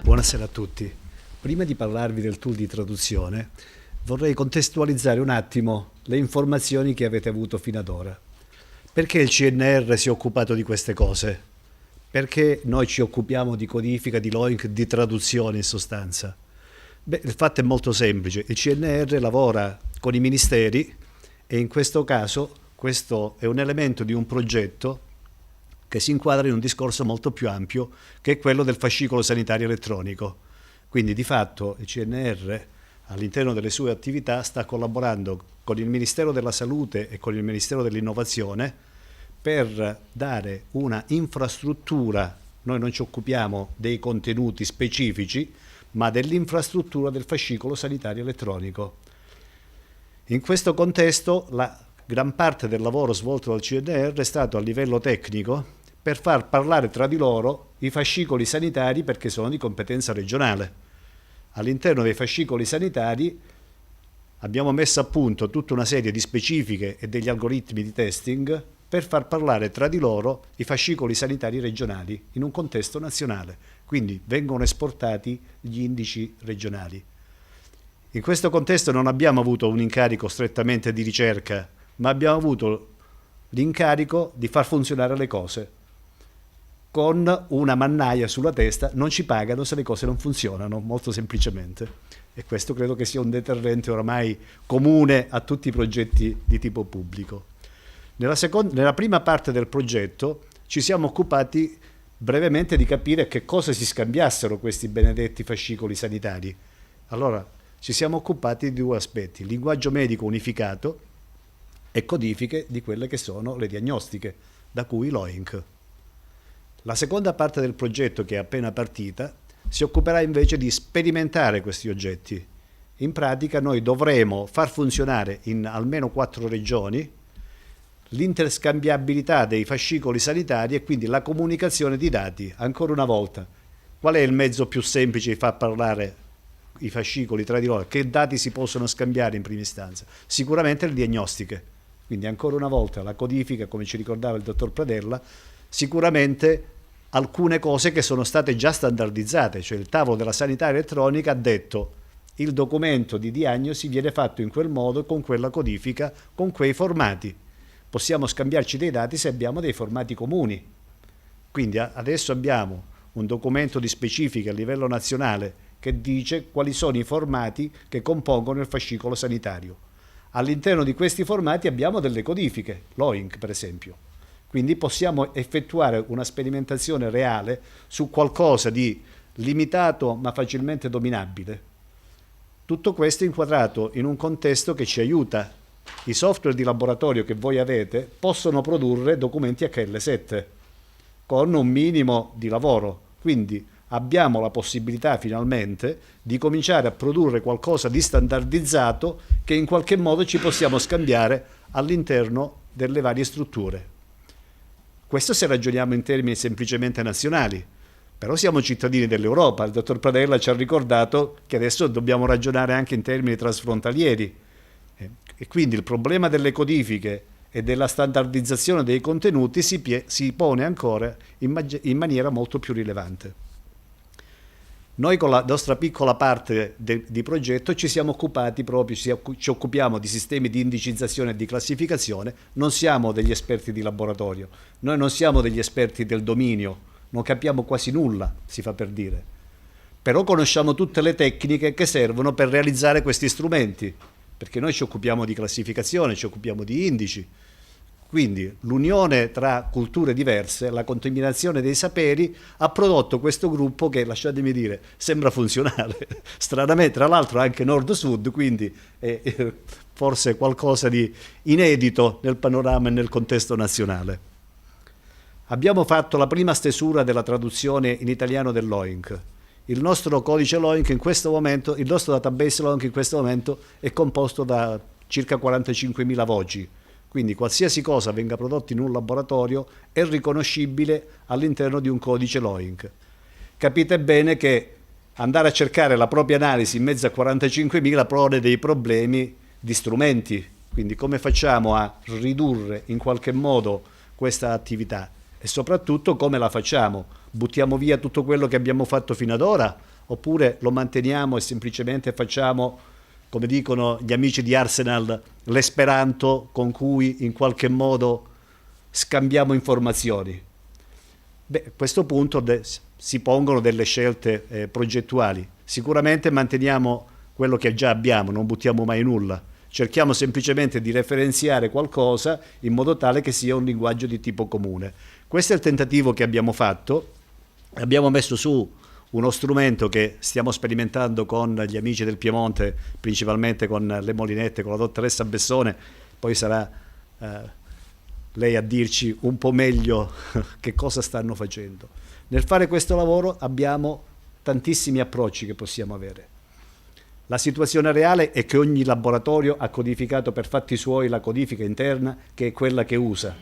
Buonasera a tutti. Prima di parlarvi del tool di traduzione, vorrei contestualizzare un attimo le informazioni che avete avuto fino ad ora. Perché il CNR si è occupato di queste cose? Perché noi ci occupiamo di codifica, di LOINC, di traduzione in sostanza? Beh, il fatto è molto semplice. Il CNR lavora con i ministeri e in questo caso questo è un elemento di un progetto che si inquadra in un discorso molto più ampio, che è quello del fascicolo sanitario elettronico. Quindi di fatto il CNR all'interno delle sue attività sta collaborando con il Ministero della Salute e con il Ministero dell'Innovazione per dare una infrastruttura. Noi non ci occupiamo dei contenuti specifici, ma dell'infrastruttura del fascicolo sanitario elettronico. In questo contesto la gran parte del lavoro svolto dal CNR è stato a livello tecnico per far parlare tra di loro i fascicoli sanitari, perché sono di competenza regionale. All'interno dei fascicoli sanitari abbiamo messo a punto tutta una serie di specifiche e degli algoritmi di testing per far parlare tra di loro i fascicoli sanitari regionali in un contesto nazionale. Quindi vengono esportati gli indici regionali. In questo contesto non abbiamo avuto un incarico strettamente di ricerca, ma abbiamo avuto l'incarico di far funzionare le cose. Con una mannaia sulla testa, non ci pagano se le cose non funzionano, molto semplicemente. E questo credo che sia un deterrente oramai comune a tutti i progetti di tipo pubblico. Nella prima parte del progetto ci siamo occupati brevemente di capire che cosa si scambiassero questi benedetti fascicoli sanitari. Allora, ci siamo occupati di due aspetti: linguaggio medico unificato e codifiche di quelle che sono le diagnostiche, da cui LOINC. La seconda parte del progetto, che è appena partita, si occuperà invece di sperimentare questi oggetti. In pratica noi dovremo far funzionare in almeno 4 regioni l'interscambiabilità dei fascicoli sanitari e quindi la comunicazione di dati. Ancora una volta, qual è il mezzo più semplice di far parlare i fascicoli tra di loro? Che dati si possono scambiare in prima istanza? Sicuramente le diagnostiche. Quindi ancora una volta la codifica, come ci ricordava il dottor Pradella, sicuramente alcune cose che sono state già standardizzate, cioè il tavolo della sanità elettronica ha detto il documento di diagnosi viene fatto in quel modo, con quella codifica, con quei formati. Possiamo scambiarci dei dati se abbiamo dei formati comuni. Quindi adesso abbiamo un documento di specifiche a livello nazionale che dice quali sono i formati che compongono il fascicolo sanitario. All'interno di questi formati abbiamo delle codifiche, LOINC per esempio. Quindi possiamo effettuare una sperimentazione reale su qualcosa di limitato ma facilmente dominabile. Tutto questo inquadrato in un contesto che ci aiuta. I software di laboratorio che voi avete possono produrre documenti HL7 con un minimo di lavoro. Quindi abbiamo la possibilità finalmente di cominciare a produrre qualcosa di standardizzato che in qualche modo ci possiamo scambiare all'interno delle varie strutture. Questo se ragioniamo in termini semplicemente nazionali, però siamo cittadini dell'Europa. Il dottor Pradella ci ha ricordato che adesso dobbiamo ragionare anche in termini trasfrontalieri e quindi il problema delle codifiche e della standardizzazione dei contenuti si pone ancora in maniera molto più rilevante. Noi con la nostra piccola parte di progetto ci siamo occupati proprio, ci occupiamo di sistemi di indicizzazione e di classificazione. Non siamo degli esperti di laboratorio, noi non siamo degli esperti del dominio, non capiamo quasi nulla, si fa per dire. Però conosciamo tutte le tecniche che servono per realizzare questi strumenti, perché noi ci occupiamo di classificazione, ci occupiamo di indici. Quindi l'unione tra culture diverse, la contaminazione dei saperi ha prodotto questo gruppo che, lasciatemi dire, sembra funzionale. Stranamente, tra l'altro anche nord-sud, quindi è forse qualcosa di inedito nel panorama e nel contesto nazionale. Abbiamo fatto la prima stesura della traduzione in italiano del LOINC. Il nostro codice LOINC in questo momento, il nostro database LOINC in questo momento è composto da circa 45.000 voci. Quindi qualsiasi cosa venga prodotta in un laboratorio è riconoscibile all'interno di un codice LOINC. Capite bene che andare a cercare la propria analisi in mezzo a 45.000 pone dei problemi di strumenti. Quindi come facciamo a ridurre in qualche modo questa attività? E soprattutto come la facciamo? Buttiamo via tutto quello che abbiamo fatto fino ad ora? Oppure lo manteniamo e semplicemente facciamo, come dicono gli amici di Arsenal, l'esperanto con cui in qualche modo scambiamo informazioni? Beh, a questo punto si pongono delle scelte progettuali. Sicuramente manteniamo quello che già abbiamo, non buttiamo mai nulla. Cerchiamo semplicemente di referenziare qualcosa in modo tale che sia un linguaggio di tipo comune. Questo è il tentativo che abbiamo fatto. Abbiamo messo su uno strumento che stiamo sperimentando con gli amici del Piemonte, principalmente con le Molinette, con la dottoressa Bessone, poi sarà lei a dirci un po' meglio che cosa stanno facendo. Nel fare questo lavoro abbiamo tantissimi approcci che possiamo avere. La situazione reale è che ogni laboratorio ha codificato per fatti suoi la codifica interna, che è quella che usa.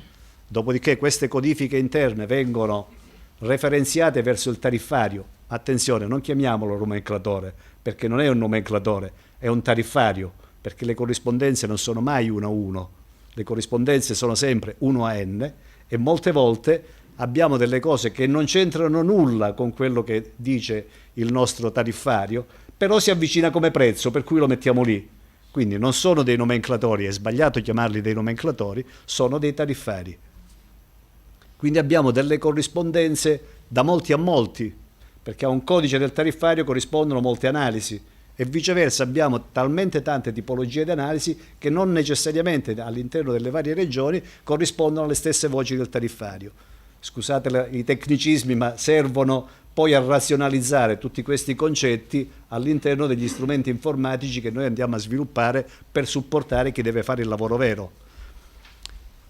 Dopodiché queste codifiche interne vengono referenziate verso il tariffario. Attenzione, non chiamiamolo nomenclatore, perché non è un nomenclatore, è un tariffario, perché le corrispondenze non sono mai 1 a 1, le corrispondenze sono sempre 1 a n, e molte volte abbiamo delle cose che non c'entrano nulla con quello che dice il nostro tariffario, però si avvicina come prezzo, per cui lo mettiamo lì. Quindi non sono dei nomenclatori, è sbagliato chiamarli dei nomenclatori, sono dei tariffari. Quindi abbiamo delle corrispondenze da molti a molti, perché a un codice del tariffario corrispondono molte analisi, e viceversa abbiamo talmente tante tipologie di analisi che non necessariamente all'interno delle varie regioni corrispondono alle stesse voci del tariffario. Scusate i tecnicismi, ma servono poi a razionalizzare tutti questi concetti all'interno degli strumenti informatici che noi andiamo a sviluppare per supportare chi deve fare il lavoro vero.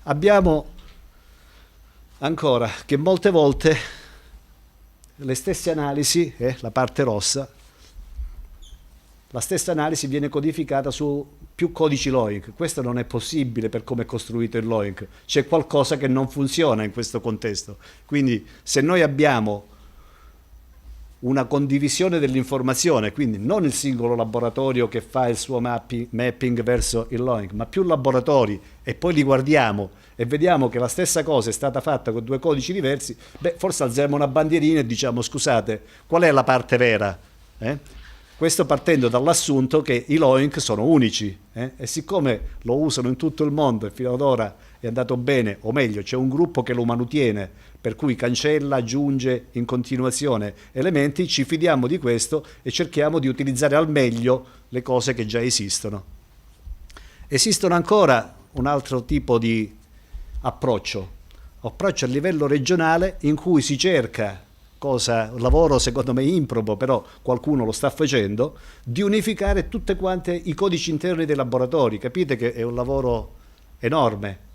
Abbiamo ancora che molte volte le stesse analisi, la parte rossa, la stessa analisi viene codificata su più codici LOINC. Questo non è possibile per come è costruito il LOINC. C'è qualcosa che non funziona in questo contesto. Quindi se noi abbiamo una condivisione dell'informazione, quindi non il singolo laboratorio che fa il suo mapping verso il LOINC, ma più laboratori, e poi li guardiamo e vediamo che la stessa cosa è stata fatta con 2 codici diversi, beh, forse alziamo una bandierina e diciamo: scusate, qual è la parte vera? Questo partendo dall'assunto che i LOINC sono unici, e siccome lo usano in tutto il mondo e fino ad ora è andato bene, o meglio c'è un gruppo che lo manutiene, per cui cancella, aggiunge in continuazione elementi, ci fidiamo di questo e cerchiamo di utilizzare al meglio le cose che già esistono. Esistono ancora un altro tipo di approccio a livello regionale, in cui si cerca, un lavoro secondo me improbo, però qualcuno lo sta facendo, di unificare tutte quante i codici interni dei laboratori. Capite che è un lavoro enorme,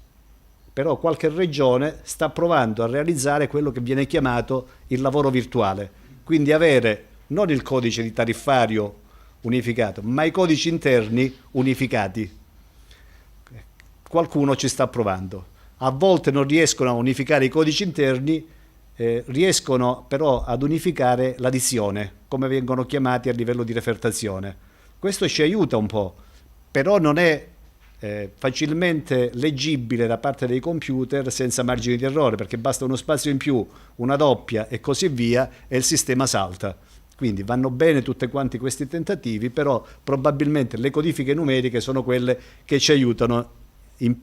però qualche regione sta provando a realizzare quello che viene chiamato il lavoro virtuale, quindi avere non il codice di tariffario unificato, ma i codici interni unificati. Qualcuno ci sta provando. A volte non riescono a unificare i codici interni, riescono però ad unificare l'addizione, come vengono chiamati a livello di refertazione. Questo ci aiuta un po', però non è facilmente leggibile da parte dei computer senza margini di errore, perché basta uno spazio in più, una doppia e così via, e il sistema salta. Quindi vanno bene tutti quanti questi tentativi, però probabilmente le codifiche numeriche sono quelle che ci aiutano in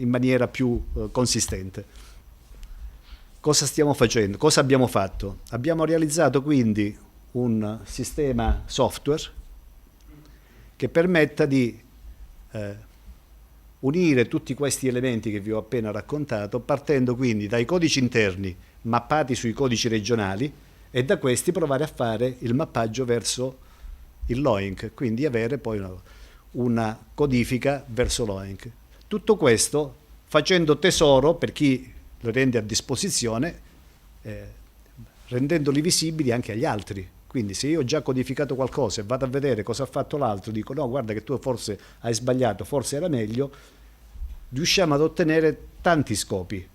maniera più consistente. Cosa stiamo facendo? Cosa abbiamo fatto? Abbiamo realizzato quindi un sistema software che permetta di unire tutti questi elementi che vi ho appena raccontato, partendo quindi dai codici interni mappati sui codici regionali, e da questi provare a fare il mappaggio verso il LOINC, quindi avere poi una codifica verso LOINC. Tutto questo facendo tesoro, per chi lo rende a disposizione, rendendoli visibili anche agli altri. Quindi se io ho già codificato qualcosa e vado a vedere cosa ha fatto l'altro, dico: no, guarda che tu forse hai sbagliato, forse era meglio, riusciamo ad ottenere tanti scopi.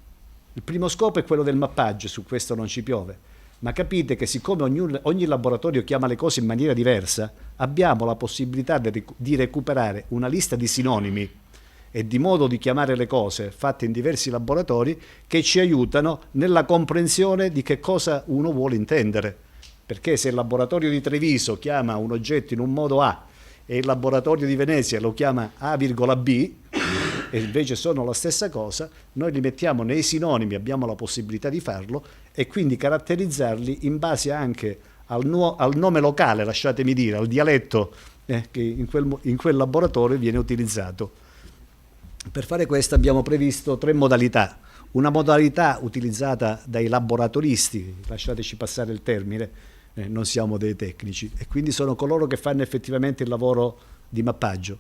Il primo scopo è quello del mappaggio, su questo non ci piove, ma capite che siccome ogni laboratorio chiama le cose in maniera diversa, abbiamo la possibilità di recuperare una lista di sinonimi e di modo di chiamare le cose fatte in diversi laboratori che ci aiutano nella comprensione di che cosa uno vuole intendere. Perché se il laboratorio di Treviso chiama un oggetto in un modo A e il laboratorio di Venezia lo chiama A,B, e invece sono la stessa cosa, noi li mettiamo nei sinonimi, abbiamo la possibilità di farlo e quindi caratterizzarli in base anche al nome locale, lasciatemi dire, al dialetto che in quel laboratorio viene utilizzato. Per fare questo abbiamo previsto 3 modalità. Una modalità utilizzata dai laboratoristi, lasciateci passare il termine, non siamo dei tecnici, e quindi sono coloro che fanno effettivamente il lavoro di mappaggio.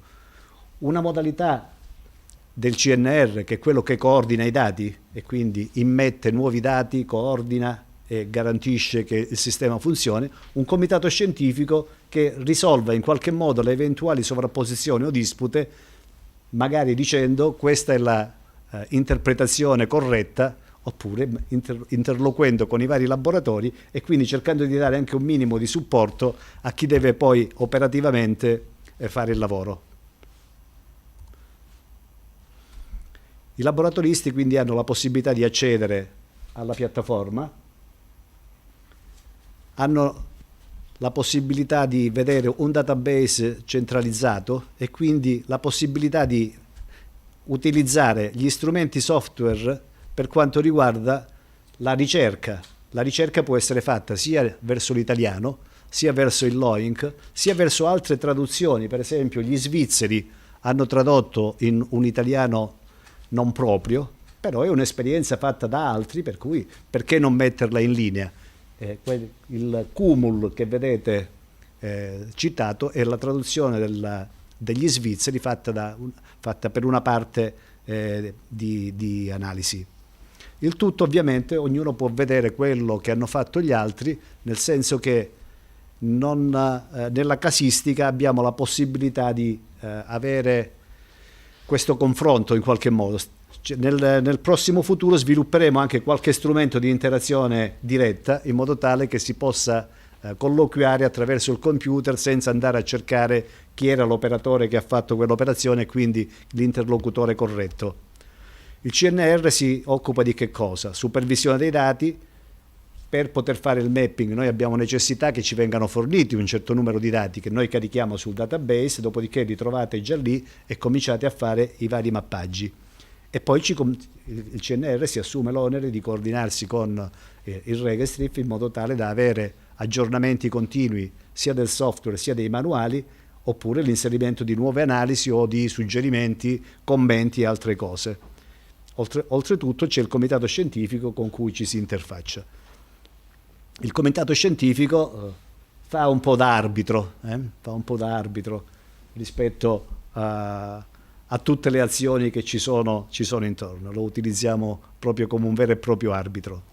Una modalità del CNR, che è quello che coordina i dati e quindi immette nuovi dati, coordina e garantisce che il sistema funzioni. Un comitato scientifico che risolva in qualche modo le eventuali sovrapposizioni o dispute, magari dicendo questa è la interpretazione corretta, oppure interloquendo con i vari laboratori e quindi cercando di dare anche un minimo di supporto a chi deve poi operativamente fare il lavoro. I laboratoristi quindi hanno la possibilità di accedere alla piattaforma, hanno la possibilità di vedere un database centralizzato e quindi la possibilità di utilizzare gli strumenti software per quanto riguarda la ricerca. La ricerca può essere fatta sia verso l'italiano, sia verso il LOINC, sia verso altre traduzioni. Per esempio gli svizzeri hanno tradotto in un italiano non proprio, però è un'esperienza fatta da altri, per cui perché non metterla in linea? Il cumul che vedete citato è la traduzione degli svizzeri fatta per una parte di analisi. Il tutto ovviamente ognuno può vedere quello che hanno fatto gli altri, nel senso che nella casistica abbiamo la possibilità di avere questo confronto in qualche modo. Nel prossimo futuro svilupperemo anche qualche strumento di interazione diretta in modo tale che si possa colloquiare attraverso il computer senza andare a cercare chi era l'operatore che ha fatto quell'operazione e quindi l'interlocutore corretto. Il CNR si occupa di che cosa? Supervisione dei dati. Per poter fare il mapping noi abbiamo necessità che ci vengano forniti un certo numero di dati che noi carichiamo sul database, dopodiché li trovate già lì e cominciate a fare i vari mappaggi. E poi il CNR si assume l'onere di coordinarsi con il Regestrif in modo tale da avere aggiornamenti continui sia del software sia dei manuali, oppure l'inserimento di nuove analisi o di suggerimenti, commenti e altre cose. Oltretutto c'è il comitato scientifico con cui ci si interfaccia. Il comitato scientifico fa un po' da arbitro rispetto a tutte le azioni che ci sono intorno. Lo utilizziamo proprio come un vero e proprio arbitro.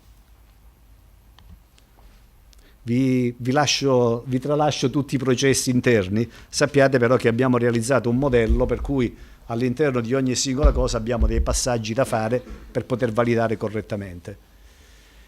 Vi tralascio tutti i processi interni. Sappiate però che abbiamo realizzato un modello per cui all'interno di ogni singola cosa abbiamo dei passaggi da fare per poter validare correttamente.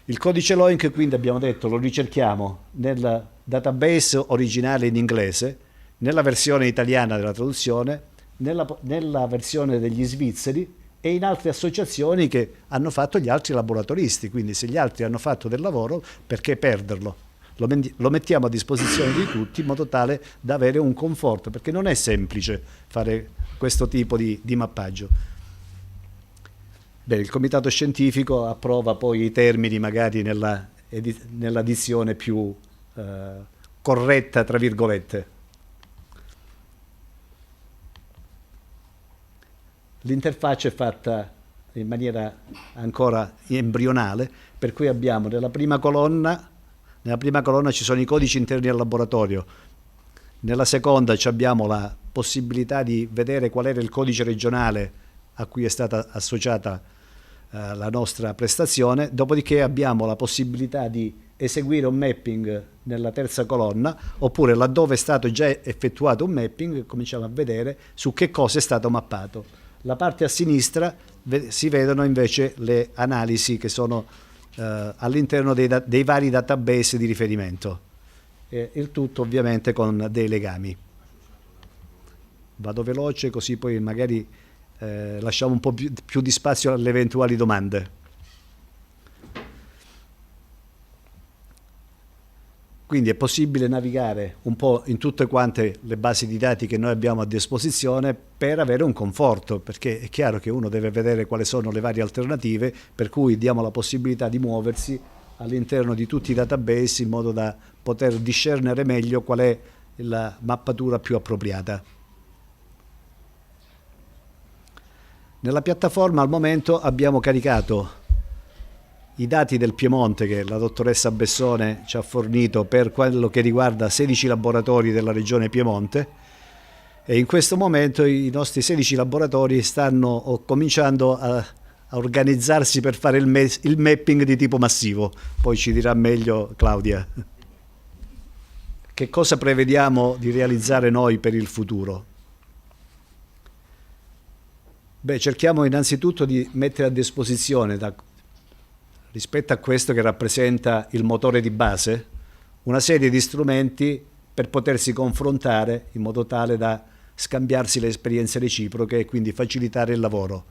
Il codice LOINC quindi abbiamo detto lo ricerchiamo nel database originale in inglese, nella versione italiana della traduzione, nella versione degli svizzeri e in altre associazioni che hanno fatto gli altri laboratoristi. Quindi se gli altri hanno fatto del lavoro, perché perderlo? Lo mettiamo a disposizione di tutti in modo tale da avere un conforto, perché non è semplice fare questo tipo di mappaggio. Beh, il comitato scientifico approva poi i termini magari nella dizione più corretta, tra virgolette. L'interfaccia è fatta in maniera ancora embrionale, per cui abbiamo nella prima colonna ci sono i codici interni al laboratorio, nella seconda abbiamo la possibilità di vedere qual era il codice regionale a cui è stata associata la nostra prestazione, dopodiché abbiamo la possibilità di eseguire un mapping nella terza colonna, oppure laddove è stato già effettuato un mapping cominciamo a vedere su che cosa è stato mappato. La parte a sinistra si vedono invece le analisi che sono all'interno dei vari database di riferimento. Il tutto ovviamente con dei legami. Vado veloce così poi magari lasciamo un po' più di spazio alle eventuali domande. Quindi è possibile navigare un po' in tutte quante le basi di dati che noi abbiamo a disposizione per avere un conforto, perché è chiaro che uno deve vedere quali sono le varie alternative, per cui diamo la possibilità di muoversi all'interno di tutti i database in modo da poter discernere meglio qual è la mappatura più appropriata. Nella piattaforma al momento abbiamo caricato i dati del Piemonte che la dottoressa Bessone ci ha fornito per quello che riguarda 16 laboratori della regione Piemonte, e in questo momento i nostri 16 laboratori stanno cominciando a organizzarsi per fare il mapping di tipo massivo. Poi ci dirà meglio Claudia. Che cosa prevediamo di realizzare noi per il futuro? Beh, cerchiamo innanzitutto di mettere a disposizione, rispetto a questo che rappresenta il motore di base, una serie di strumenti per potersi confrontare in modo tale da scambiarsi le esperienze reciproche e quindi facilitare il lavoro.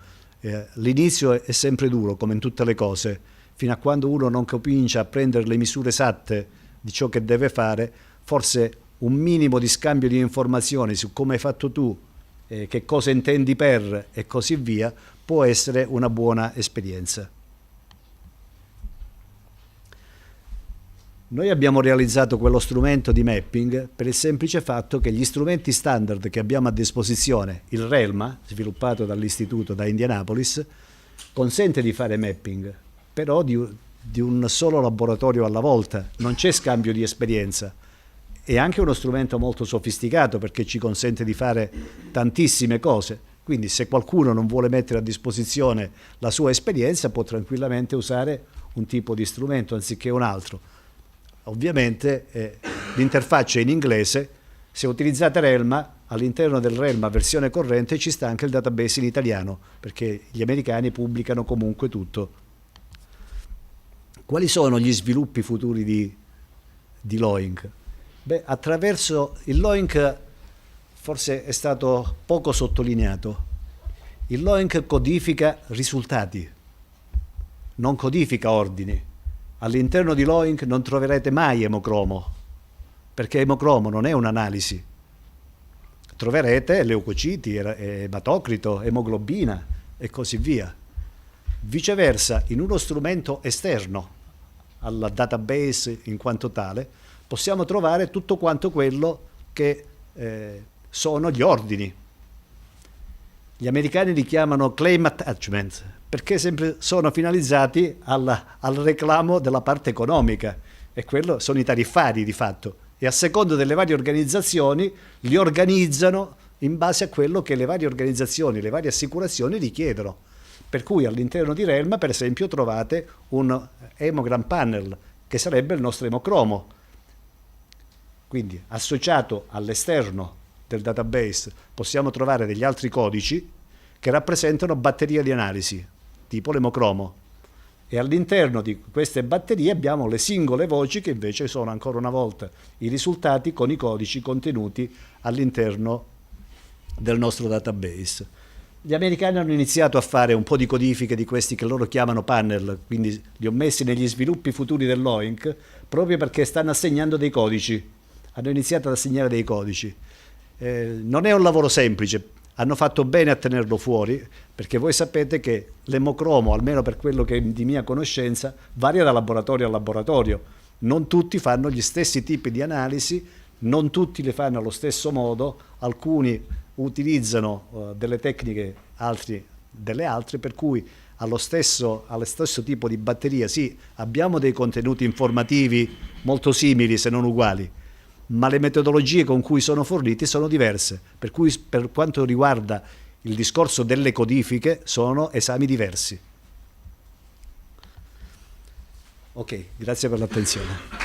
L'inizio è sempre duro, come in tutte le cose, fino a quando uno non comincia a prendere le misure esatte di ciò che deve fare. Forse un minimo di scambio di informazioni su come hai fatto tu, che cosa intendi per e così via, può essere una buona esperienza. Noi abbiamo realizzato quello strumento di mapping per il semplice fatto che gli strumenti standard che abbiamo a disposizione, il RELMA, sviluppato dall'istituto da Indianapolis, consente di fare mapping, però di un solo laboratorio alla volta, non c'è scambio di esperienza. È anche uno strumento molto sofisticato perché ci consente di fare tantissime cose, quindi se qualcuno non vuole mettere a disposizione la sua esperienza può tranquillamente usare un tipo di strumento anziché un altro. Ovviamente l'interfaccia è in inglese. Se utilizzate RELMA, all'interno del RELMA versione corrente ci sta anche il database in italiano, perché gli americani pubblicano comunque tutto. Quali sono gli sviluppi futuri di LOINC? Beh, attraverso il LOINC forse è stato poco sottolineato. Il LOINC codifica risultati, non codifica ordini. All'interno di LOINC non troverete mai emocromo, perché emocromo non è un'analisi. Troverete leucociti, ematocrito, emoglobina e così via. Viceversa, in uno strumento esterno al database in quanto tale, possiamo trovare tutto quanto quello che sono gli ordini. Gli americani li chiamano claim attachment, perché sempre sono finalizzati al reclamo della parte economica, e quello sono i tariffari di fatto, e a seconda delle varie organizzazioni li organizzano in base a quello che le varie organizzazioni, le varie assicurazioni richiedono. Per cui all'interno di RELMA, per esempio, trovate un Hemogram Panel, che sarebbe il nostro emocromo. Quindi associato all'esterno del database possiamo trovare degli altri codici che rappresentano batterie di analisi, tipo l'emocromo, e all'interno di queste batterie abbiamo le singole voci che invece sono ancora una volta i risultati con i codici contenuti all'interno del nostro database. Gli americani hanno iniziato a fare un po' di codifiche di questi che loro chiamano panel, quindi li ho messi negli sviluppi futuri del LOINC proprio perché stanno assegnando dei codici, hanno iniziato ad assegnare dei codici. Non è un lavoro semplice, hanno fatto bene a tenerlo fuori, perché voi sapete che l'emocromo, almeno per quello che è di mia conoscenza, varia da laboratorio a laboratorio. Non tutti fanno gli stessi tipi di analisi, non tutti le fanno allo stesso modo, alcuni utilizzano delle tecniche, altri delle altre, per cui allo stesso tipo di batteria sì, abbiamo dei contenuti informativi molto simili se non uguali, ma le metodologie con cui sono forniti sono diverse, per cui per quanto riguarda il discorso delle codifiche sono esami diversi. Ok, grazie per l'attenzione.